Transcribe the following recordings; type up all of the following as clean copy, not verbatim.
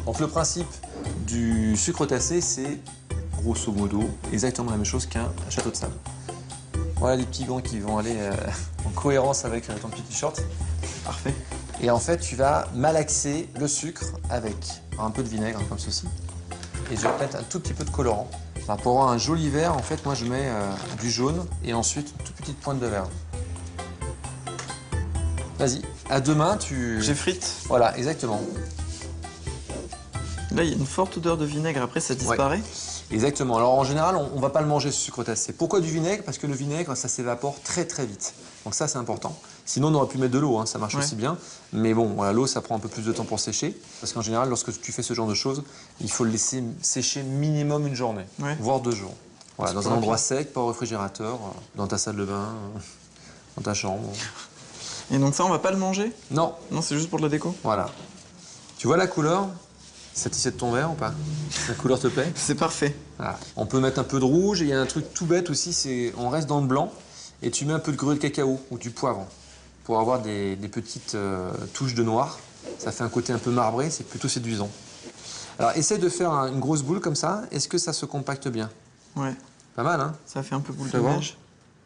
Donc le principe du sucre tassé, c'est grosso modo exactement la même chose qu'un château de sable. Voilà les petits gants qui vont aller en cohérence avec ton petit t-shirt. Parfait. Et en fait, tu vas malaxer le sucre avec un peu de vinaigre, comme ceci. Et je vais mettre un tout petit peu de colorant. Alors, pour avoir un joli vert, en fait, moi je mets du jaune et ensuite une toute petite pointe de vert. Vas-y, à deux mains, tu... J'effrite. Voilà, exactement. Là, il y a une forte odeur de vinaigre, après ça disparaît. Ouais. Exactement. Alors en général, on ne va pas le manger ce sucre tassé. Pourquoi du vinaigre? Parce que le vinaigre, ça s'évapore très très vite. Donc ça, c'est important. Sinon, on aurait pu mettre de l'eau, hein, ça marche aussi bien. Mais bon, voilà, l'eau, ça prend un peu plus de temps pour sécher. Parce qu'en général, lorsque tu fais ce genre de choses, il faut le laisser sécher minimum une journée, voire 2 jours. Voilà, dans un endroit sec, pas au réfrigérateur, dans ta salle de bain, dans ta chambre. Et donc ça, on va pas le manger? Non. Non, c'est juste pour de la déco? Voilà. Tu vois la couleur? Satisfait de ton verre ou pas? La couleur te plaît? C'est parfait. Voilà. On peut mettre un peu de rouge et il y a un truc tout bête aussi, c'est on reste dans le blanc et tu mets un peu de gruyère de cacao ou du poivre pour avoir des petites touches de noir. Ça fait un côté un peu marbré, c'est plutôt séduisant. Alors essaie de faire une grosse boule comme ça. Est-ce que ça se compacte bien? Ouais. Pas mal, hein? Ça fait un peu boule de neige.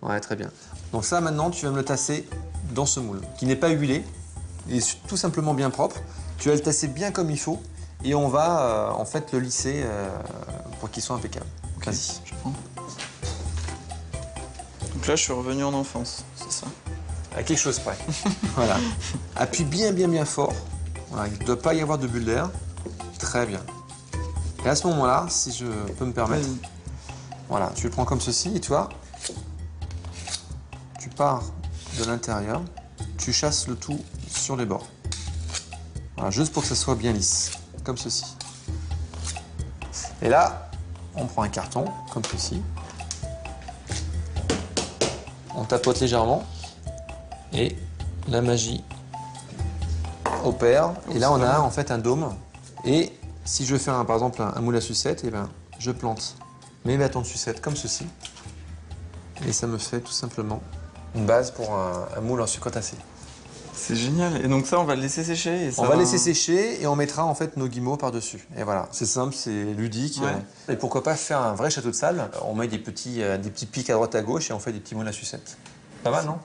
Ouais, très bien. Donc ça, maintenant, tu vas me le tasser dans ce moule qui n'est pas huilé, il est tout simplement bien propre. Tu vas le tasser bien comme il faut. Et on va en fait le lisser pour qu'il soit impeccable. Ok, vas-y. je prends. Donc là, je suis revenu en enfance, c'est ça? À quelque chose près. Voilà. Appuie bien fort. Voilà, il ne doit pas y avoir de bulle d'air. Très bien. Et à ce moment-là, si je peux me permettre, voilà, tu le prends comme ceci et tu vois, tu pars de l'intérieur, tu chasses le tout sur les bords. Voilà, juste pour que ça soit bien lisse. Comme ceci. Et là, on prend un carton, comme ceci. On tapote légèrement. Et la magie opère. Et là, on a en fait un dôme. Et si je veux faire, par exemple, un moule à sucette, eh ben, je plante mes bâtons de sucette comme ceci. Et ça me fait tout simplement une base pour un moule en sucre tassé. C'est génial. Et donc ça, on va le laisser sécher et ça On va laisser sécher et on mettra en fait nos guimauves par-dessus. Et voilà, c'est simple, c'est ludique. Et pourquoi pas faire un vrai château de sable? On met des petits pics à droite à gauche et on fait des petits moules à sucette. Pas mal, non?